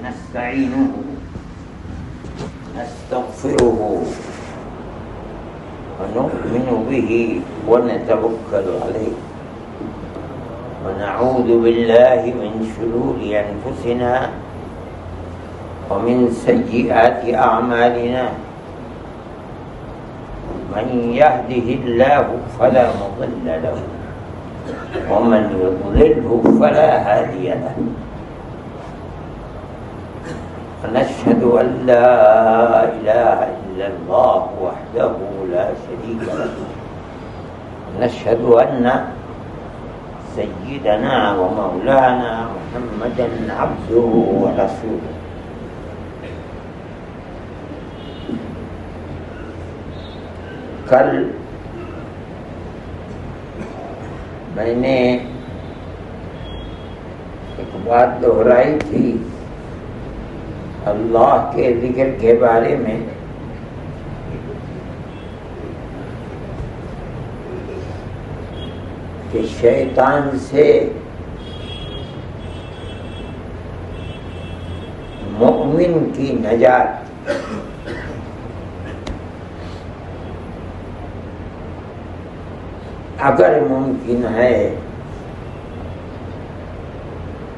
نستعينه نستغفره ونؤمن به ونتوكل عليه ونعوذ بالله من شرور أنفسنا ومن سيئات أعمالنا من يهده الله فلا مضل له ومن يضلله فلا هادي له ونشهد أن لا إله إلا الله وحده لا شريك له ونشهد أن سيدنا ومولانا محمدا عبده ورسوله کل میں نے ایک بات دہرائی تھی اللہ کے ذکر کے بارے میں کہ شیطان سے مومن کی نجات اگر ممکن ہے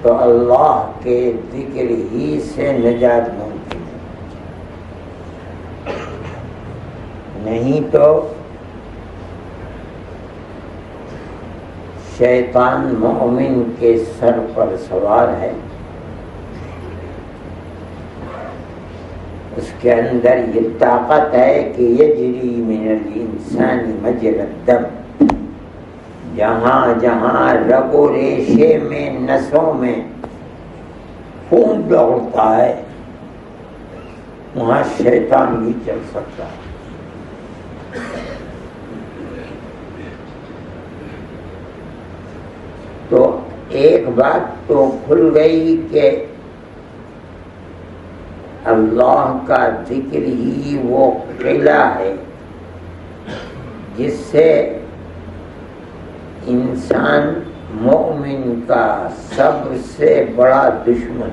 تو اللہ کے ذکر ہی سے نجات ممکن ہے، نہیں تو شیطان مومن کے سر پر سوار ہے، اس کے اندر یہ طاقت ہے کہ یجری من الانسان مجرى الدم، جہاں جہاں رگ و ریشے میں نسوں میں خون دوڑتا ہے وہاں شیطان بھی چل سکتا ہے۔ تو ایک بات تو کھل گئی کہ اللہ کا ذکر ہی وہ قلعہ ہے جس سے انسان مومن کا سب سے بڑا دشمن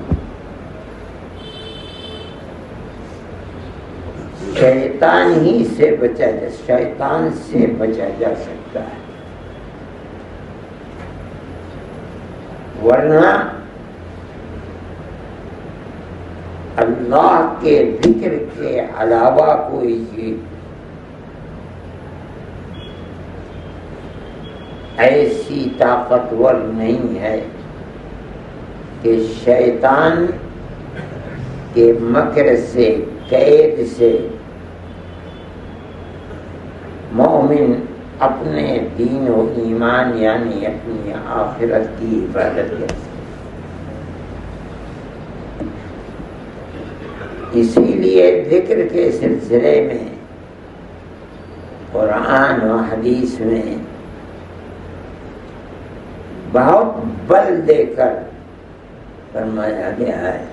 شیطان ہی سے بچا جا سکتا ہے، ورنہ اللہ کے ذکر کے علاوہ کوئی چیز ایسی طاقتور نہیں ہے کہ شیطان کے مکر سے، قید سے مومن اپنے دین و ایمان یعنی اپنی آخرت کی حفاظت کرے۔ اسی لیے ذکر کے سلسلے میں قرآن و حدیث میں بہت بل دے کر فرمایا گیا ہے،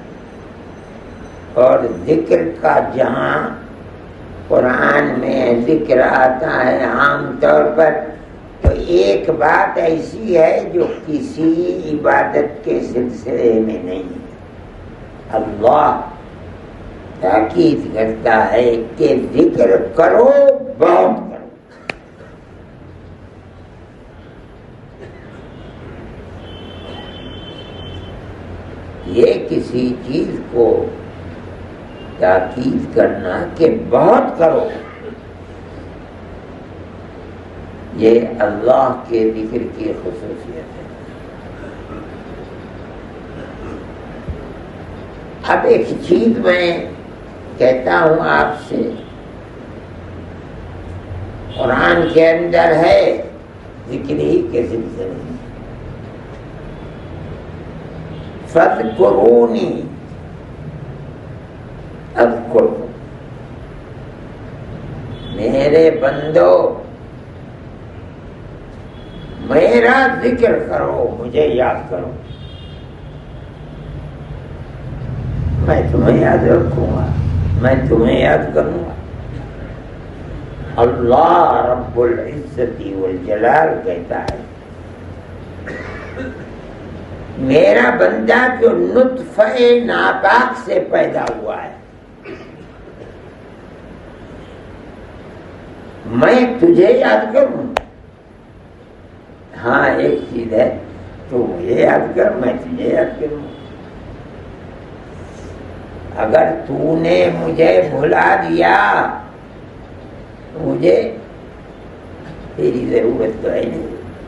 اور ذکر کا جہاں قرآن میں ذکر آتا ہے عام طور پر تو ایک بات ایسی ہے جو کسی عبادت کے سلسلے میں نہیں ہے۔ اللہ تاکید کرتا ہے کہ ذکر کرو، بہت کرو۔ یہ کسی چیز کو تاکید کرنا کہ بہت کرو، یہ اللہ کے ذکر کی خصوصیت ہے۔ اب ایک چیز میں کہتا ہوں آپ سے، قرآن کے اندر ہے ذکر ہی کے سلسلے میں فَاذْكُرُونِي اذکرکم، میرے بندو میرا ذکر کرو، مجھے یاد کرو، میں تمہیں یاد رکھوں گا، میں تمہیں یاد کروں گا۔ اللہ رب العزت والجلال کہتا ہے میرا بندہ جو نطفہ ناپاک سے پیدا ہوا ہے، میں تجھے یاد کروں؟ ہاں ایک چیز ہے، تو مجھے یاد کر، میں تجھے یاد کروں۔ اگر تو نے مجھے بھلا دیا، مجھے تیری ضرورت تو ہے نہیں،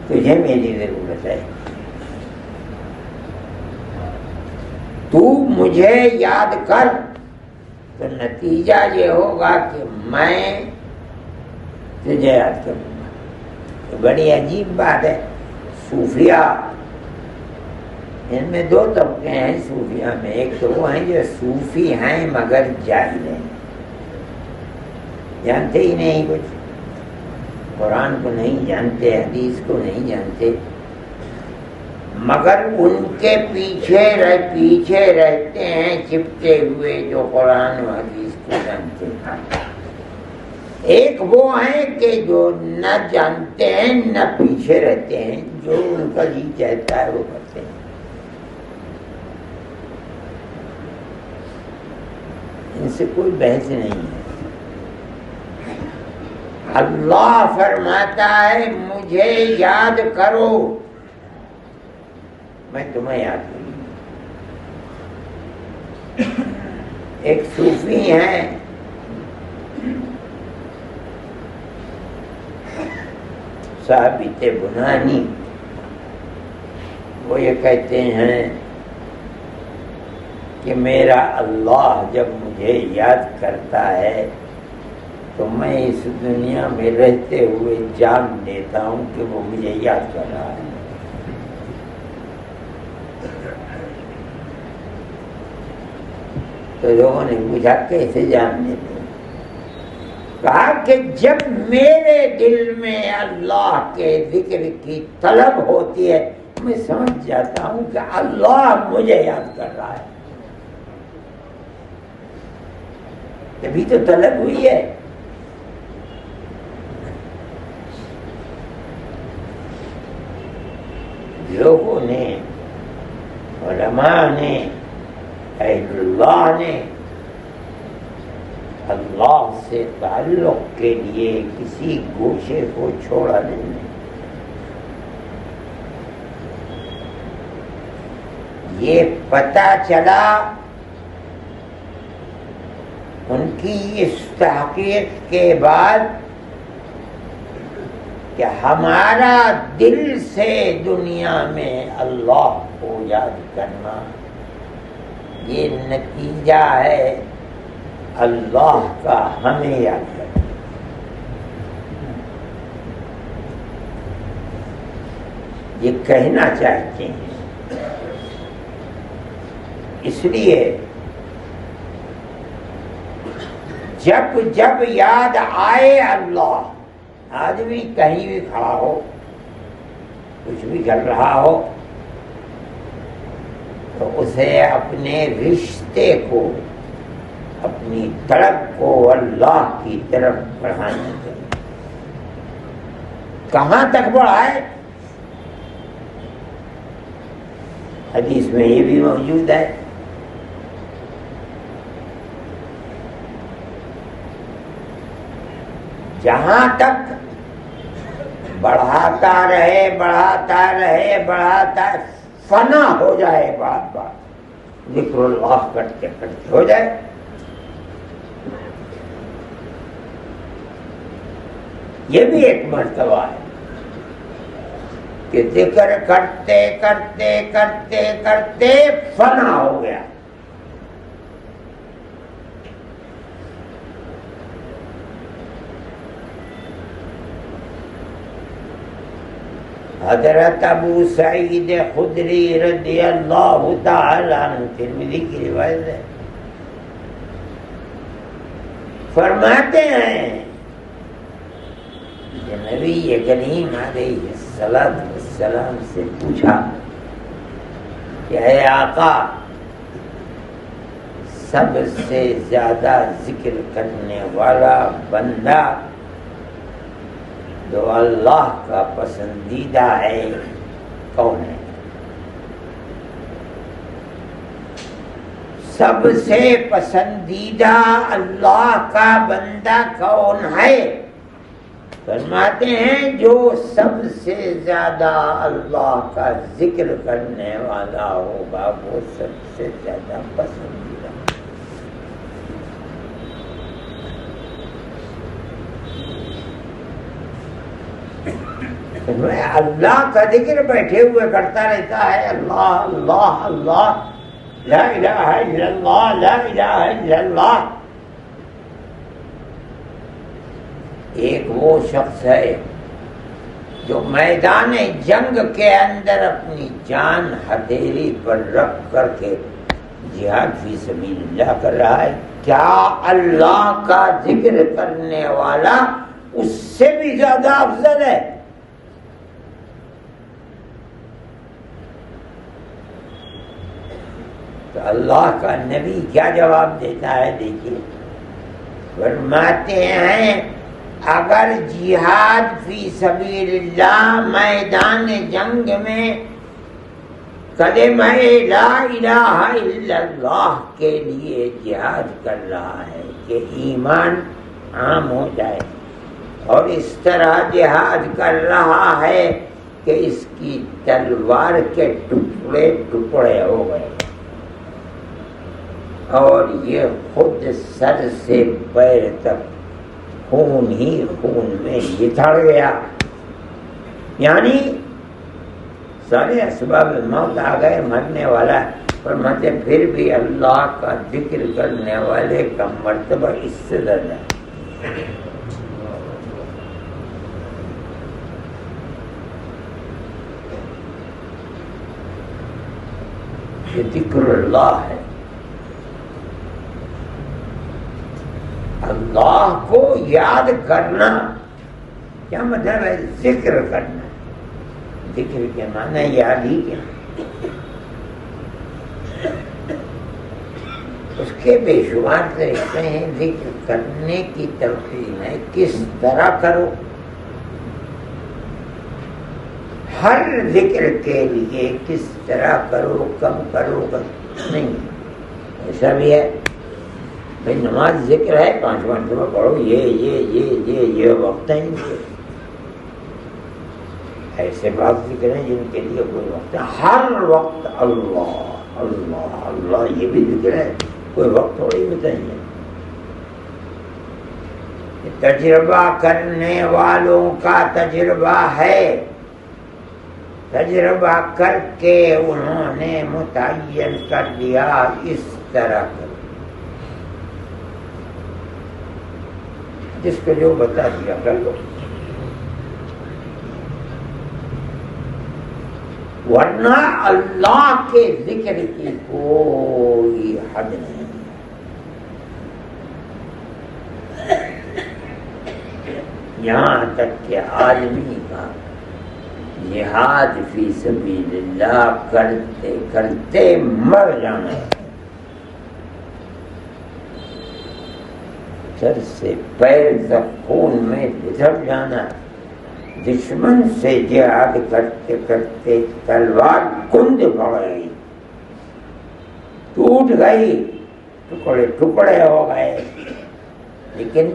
تجھے میری ضرورت ہے۔ تو مجھے یاد کر تو نتیجہ یہ ہوگا کہ میں تجھے یاد کروں گا۔ تو بڑی عجیب بات ہے، صوفیہ ان میں دو طبقے ہیں صوفیہ میں، ایک تو وہ ہیں جو صوفی ہیں مگر جاہل ہیں، جانتے ہی نہیں کچھ، قرآن کو نہیں جانتے، حدیث کو نہیں جانتے، مگر ان کے پیچھے رہتے ہیں چپتے ہوئے جو قرآن و حدیث کو جانتے ہیں۔ ایک وہ ہیں کہ جو نہ جانتے ہیں نہ پیچھے رہتے ہیں، جو ان کا جی چاہتا ہے وہ کرتے ہیں۔ ان سے کوئی بحث نہیں ہے۔ اللہ فرماتا ہے مجھے یاد کرو، میں تمہیں یاد کروں۔ ایک صوفی ہیں ثابت بنانی، وہ یہ کہتے ہیں کہ میرا اللہ جب مجھے یاد کرتا ہے تو میں اس دنیا میں رہتے ہوئے جان لیتا ہوں کہ وہ مجھے یاد کر رہا ہے۔ تو لوگوں نے پوچھا کیسے جان لیتے؟ کہا کہ جب میرے دل میں اللہ کے ذکر کی طلب ہوتی ہے میں سمجھ جاتا ہوں کہ اللہ مجھے یاد کر رہا ہے، تبھی تو طلب ہوئی ہے۔ لوگوں نے، علماء نے، اہل اللہ نے اللہ سے تعلق کے لیے کسی گوشے کو چھوڑا نہیں۔ یہ پتہ چلا ان کی اس تحقیق کے بعد کہ ہمارا دل سے دنیا میں اللہ کو یاد کرنا یہ نتیجہ ہے اللہ کا ہمیں یاد کرنا۔ یہ کہنا چاہتے ہیں، اس لیے جب جب یاد آئے اللہ، آدمی کہیں بھی کھڑا ہو، کچھ بھی کر رہا ہو، تو اسے اپنے رشتے کو، اپنی طلب کو اللہ کی طرف بڑھانا چاہیے۔ کہاں تک بڑھائے؟ حدیث میں یہ بھی موجود ہے، جہاں تک بڑھاتا رہے فنا ہو جائے، بات ذکر اللہ کرتے کرتے ہو جائے۔ یہ بھی ایک مرتبہ ہے کہ ذکر کرتے کرتے کرتے کرتے فنا ہو گیا۔ حضرت ابو سعید خدری رضی اللہ تعالی عنہ، ترمذی کی روایت ہے، فرماتے ہیں کہ نبی کریم علیہ السلام سے پوچھا کہ اے آقا، سب سے زیادہ ذکر کرنے والا بندہ جو اللہ کا پسندیدہ ہے کون ہے؟ سب سے پسندیدہ اللہ کا بندہ کون ہے؟ فرماتے ہیں جو سب سے زیادہ اللہ کا ذکر کرنے والا ہوگا وہ سب سے زیادہ پسندیدہ۔ اللہ کا ذکر بیٹھے ہوئے کرتا رہتا ہے، اللہ اللہ اللہ، لا الہ الا اللہ، لا الہ الا اللہ۔ ایک وہ شخص ہے جو میدان جنگ کے اندر اپنی جان ہتھیلی پر رکھ کر کے جہاد فی سبیل اللہ کر رہا ہے، کیا اللہ کا ذکر کرنے والا اس سے بھی زیادہ افضل ہے؟ تو اللہ کا نبی کیا جواب دیتا ہے؟ دیکھیے، فرماتے ہیں اگر جہاد فی سبیل اللہ میدان جنگ میں کلمہ لا الہ الا اللہ کے لیے جہاد کر رہا ہے کہ ایمان عام ہو جائے، اور اس طرح جہاد کر رہا ہے کہ اس کی تلوار کے ٹکڑے ٹکڑے ہو گئے اور یہ خود سر سے پیر تک خون ہی خون میں لتھڑ گیا، یعنی سارے اسباب موت آ گئے، مرنے والا، فرماتے پھر بھی اللہ کا ذکر کرنے والے کا مرتبہ اس سے زیادہ ہے۔ یہ ذکر اللہ ہے، اللہ کو یاد کرنا۔ کیا مطلب ہے ذکر کرنا؟ ذکر کے معنی یاد ہی کیا؟ اس کے بے شمار طریقے ہیں ذکر کرنے کی تلقین ہے، کس طرح کرو۔ ہر ذکر کے لیے کس طرح کرو، کب کرو، نہیں، ایسا بھی ہے بھائی نماز ذکر ہے 5 مرتبہ پڑھو، یہ وقت ہے ان کے، ایسے بات ذکر ہیں جن کے لیے کوئی وقت ہے، ہر وقت اللہ اللہ اللہ، یہ بھی ذکر ہے، کوئی وقت تھوڑی بتائیے۔ تجربہ کرنے والوں کا تجربہ ہے، تجربہ کر کے انہوں نے متعین کر لیا اس طرح کرو، جس کو جو بتا دیا کر لو، ورنہ اللہ کے ذکر کی کوئی حد نہیں۔ یہاں تک کہ آدمی کا جہاد فی سبیل اللہ کرتے کرتے مر جانا، سر سے پیر تک خون میں بچھڑ جانا، دشمن سے جہاد کرتے کرتے تلوار کند پڑ گئی، ٹوٹ گئی، ٹکڑے ٹکڑے ہو گئے، لیکن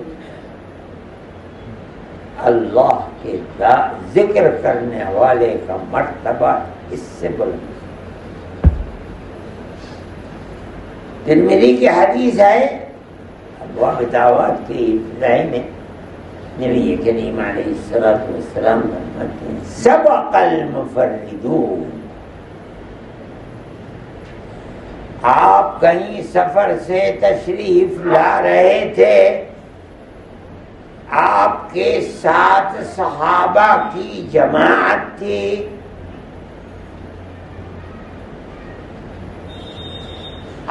اللہ کے ذکر کرنے والے کا مرتبہ اس سے بلند۔ ترمذی کی حدیث ہے، ابواب دعوات کی ابتدائی میں نبی کریم علیہ السلام فرماتے ہیں سبق المفردون۔ آپ کہیں سفر سے تشریف لا رہے تھے، آپ کے ساتھ صحابہ کی جماعت تھی،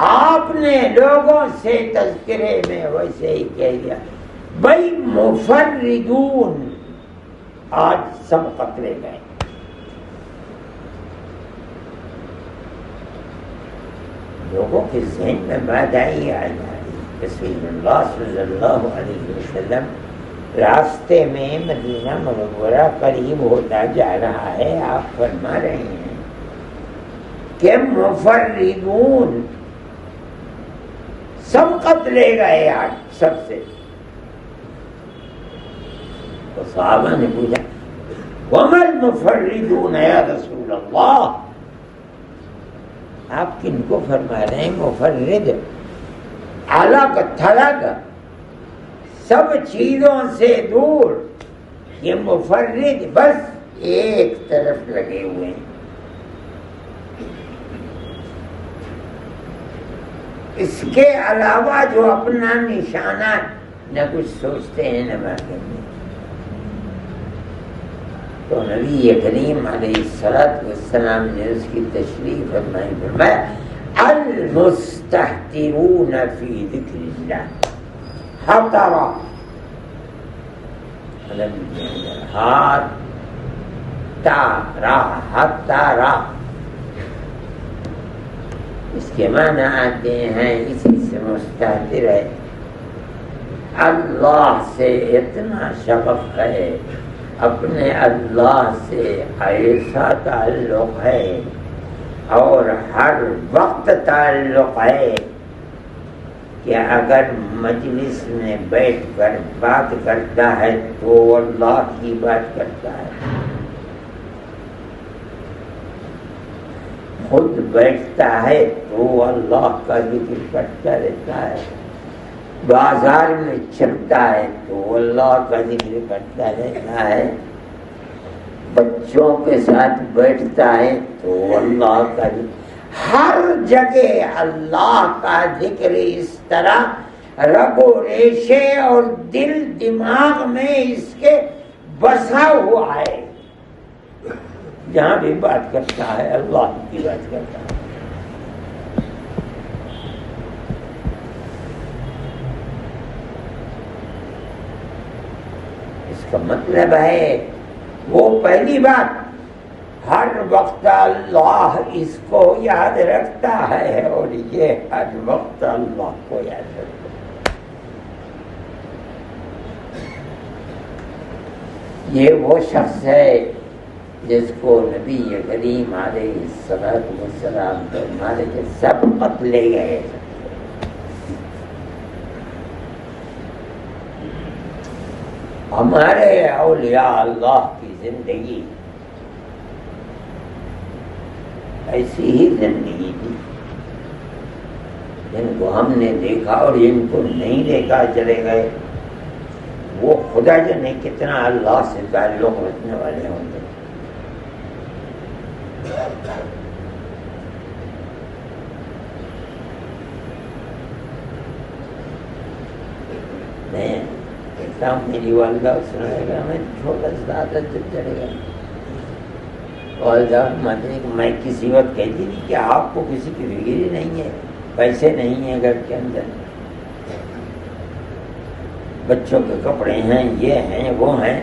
آپ نے لوگوں سے تذکرے میں ویسے ہی کہہ دیا بھائی مفردون، آج سب قتلے گئے۔ لوگوں کے ذہن میں بات آئی رسول اللہ صلی اللہ علیہ وسلم راستے میں مدینہ منورہ قریب ہوتا جا رہا ہے، آپ فرما رہے ہیں کہ مفردون سبقت لے گئے آج سب سے. تو صحابہ نے پوچھا وَمَا الْمُفَرِّدُونَ یا رسول اللہ، آپ کن کو فرما رہے ہیں مفرد؟ الگ تھلگ سب چیزوں سے دور، یہ مفرد بس ایک طرف لگے ہوئے ہیں. اس کے علاوہ جو اپنا نشانہ نہ کچھ سوچتے ہیں نہ بات کرتے ہیں. تو نبی کریم علیہ السلام نے اس کی تشریح فرمائی. فرمایا المستحترون فی ذکر اللہ حترا، ہاتھ تارا ہتارا، اس کے معنی آتے ہیں اسی سے مستحتر ہے، اللہ سے اتنا شغف ہے، اپنے اللہ سے ایسا تعلق ہے اور ہر وقت تعلق ہے کہ اگر مجلس میں بیٹھ کر بات کرتا ہے تو اللہ کی بات کرتا ہے، خود بیٹھتا ہے تو اللہ کا ذکر کرتا رہتا ہے، بازار میں چلتا ہے تو اللہ کا ذکر کرتا رہتا ہے، بچوں کے ساتھ بیٹھتا ہے تو اللہ کا ذکر، ہر جگہ اللہ کا ذکر اس طرح رگ و ریشے اور دل دماغ میں اس کے بسا ہوا ہے. جہاں بھی بات کرتا ہے اللہ کی بات کرتا ہے. اس کا مطلب ہے وہ پہلی بات ہر وقت اللہ اس کو یاد رکھتا ہے اور یہ ہر وقت اللہ کو یاد رکھتا ہے. یہ وہ شخص ہے جس کو نبی کریم علیہ السلام فرمانے کے سبقت لے گئے. ہمارے اولیاء اللہ کی زندگی ایسی ہی زندگی تھی، جن کو ہم نے دیکھا اور جن کو نہیں دیکھا چلے گئے. وہ خدا جانے کتنا اللہ سے تعلق رکھنے والے ہوں گے. میں کہتا ہوں میری والدہ سنائے گا، میں چھوٹا سا عادت جب چڑھے گا والدہ میں کسی وقت کہتی تھی کہ آپ کو کسی کی فکر ہی نہیں ہے، پیسے نہیں ہیں گھر کے اندر، بچوں کے کپڑے ہیں، یہ ہیں وہ ہیں.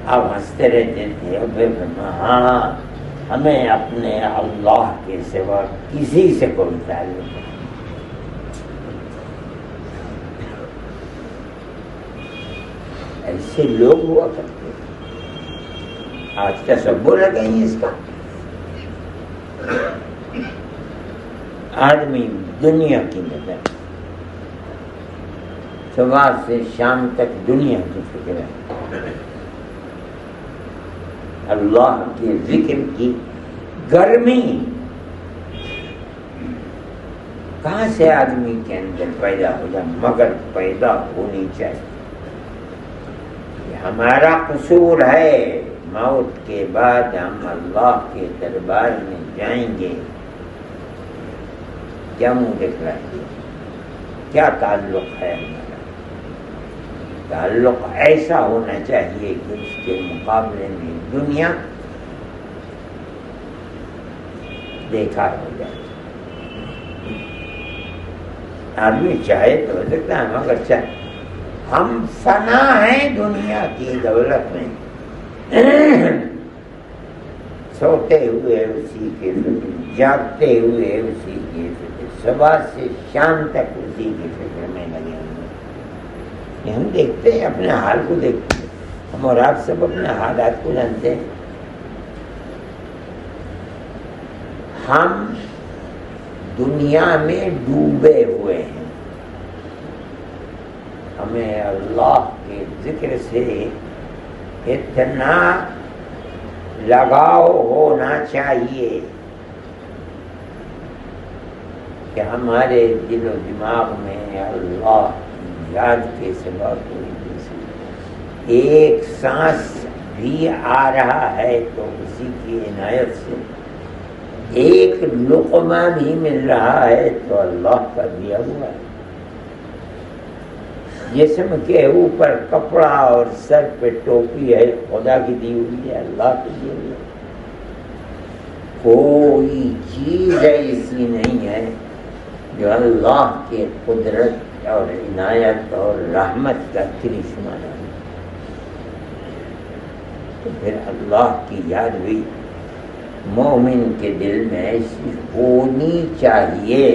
آپ ہنستے رہتے تھے اور پھر ہاں ہمیں اپنے اللہ کے سوا کسی سے کوئی تعلق نہیں. ایسے لوگ ہوا کرتے. آج تصور لگے اس کا. آدمی دنیا کی نظر صبح سے شام تک دنیا کی فکر ہے، اللہ کے ذکر کی گرمی کہاں سے آدمی کے اندر پیدا ہو جائے، مگر پیدا ہونی چاہیے. ہمارا قصور ہے، موت کے بعد ہم اللہ کے دربار میں جائیں گے، کیا منہ دکھلائیں گے؟ کیا تعلق ہے ہمارا؟ تعلق ایسا ہونا چاہیے کہ اس کے مقابلے میں دنیا بیکار ہو جائے. آدمی چاہے تو ہو سکتا ہے، مگر چاہے ہم فنا ہیں دنیا کی دولت میں، سوتے ہوئے اسی کے فکر، جاگتے ہوئے اسی کی فکر، صبح سے شام تک اسی کی فکر میں لگے ہوئے. ہم دیکھتے ہیں، اپنے حال کو دیکھتے ہیں، ہم اور آپ سب اپنے حالات کو جانتے ہیں. ہم دنیا میں ڈوبے ہوئے ہیں. ہمیں اللہ کے ذکر سے اتنا لگاؤ ہونا چاہیے کہ ہمارے دل و دماغ میں اللہ کی یاد کے سوا کوئی دوسری ایک سانس بھی آ رہا ہے تو اسی کی عنایت سے، ایک لقمہ بھی مل رہا ہے تو اللہ کا دیا ہوا ہے. جسم کے اوپر کپڑا اور سر پہ ٹوپی ہے، خدا کی دی ہوئی ہے، اللہ کی دی ہوئی ہے. کوئی چیز ایسی نہیں ہے جو اللہ کے قدرت اور عنایت اور رحمت کا کرشمہ نہ ہو. تو پھر اللہ کی یاد بھی مومن کے دل میں ایسی ہونی چاہیے.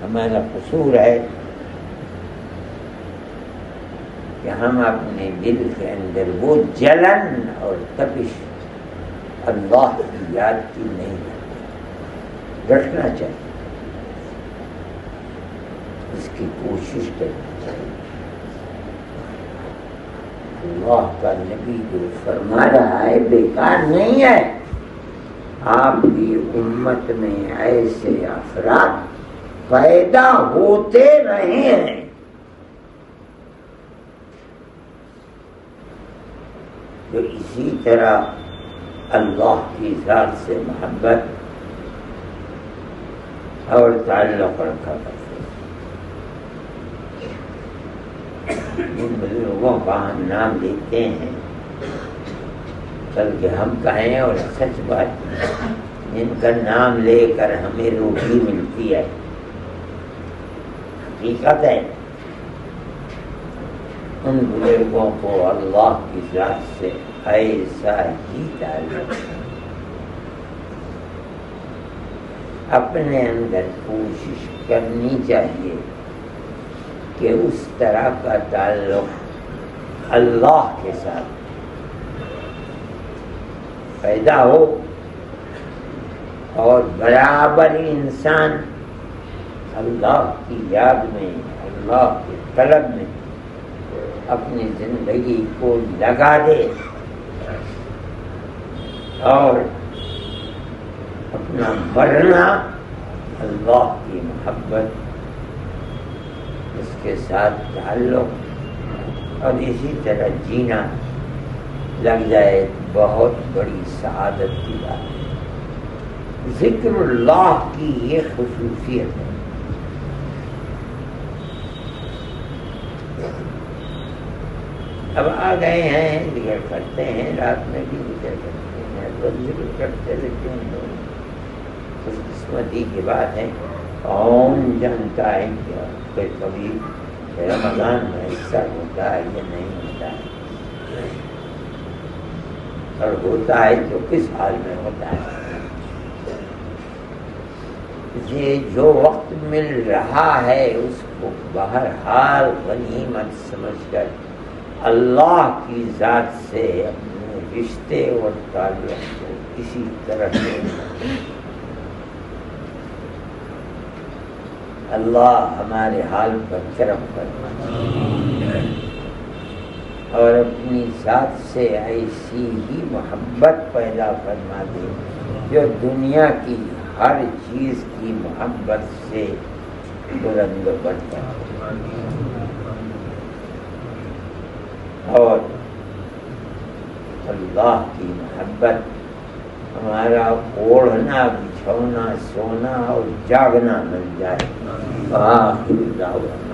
ہمارا قصور ہے کہ ہم اپنے دل کے اندر وہ جلن اور تپش اللہ کی یاد کی نہیں رکھنا چاہیے، اس کی کوشش کرنی چاہیے. اللہ کا نبی جو فرما رہا ہے بیکار نہیں ہے. آپ کی امت میں ایسے افراد پیدا ہوتے رہے ہیں جو اسی طرح اللہ کی ذات سے محبت اور تعلق رکھا کرتے ہیں. جن بزرگوں کا ہم نام لیتے ہیں بلکہ ہم کہیں، اور سچ بات جن کا نام لے کر ہمیں روٹی ملتی ہے، حقیقت ہے ان بزرگوں کو اللہ کی ذات سے ایسا ہی تعلق ہے. اپنے اندر کوشش کرنی چاہیے کہ اس طرح کا تعلق اللہ کے ساتھ پیدا ہو، اور برابر انسان اللہ کی یاد میں، اللہ کی طلب میں اپنی زندگی کو لگا دے اور اپنا مرنا اللہ کی محبت، اس کے ساتھ تعلق اور اسی طرح جینا لگ جائے، بہت بڑی سعادت کی بات ہے. ذکر اللہ کی یہ خصوصیت ہے. اب آ گئے ہیں، ذکر کرتے ہیں، رات میں بھی ذکر کرتے ہیں، روز ذکر کرتے رہتے ہیں. خوش قسمتی کی بات ہے، کون جانتا ہے کہ کبھی رمضان میں حصہ ہوتا ہے یا نہیں ہوتا ہے، اور ہوتا ہے تو کس حال میں ہوتا ہے. یہ جو وقت مل رہا ہے اس کو بہرحال غنیمت سمجھ کر اللہ کی ذات سے اپنے رشتے اور تعلق کو اسی طرح سے اللہ ہمارے حال پر کرم فرمائے اور اپنی ذات سے ایسی ہی محبت پیدا فرما دے جو دنیا کی ہر چیز کی محبت سے بلند بڑھتا ہے. اور اللہ کی محبت ہمارا اوڑھنا بچھونا سونا اور جاگنا بن جائے. آخر دعوانا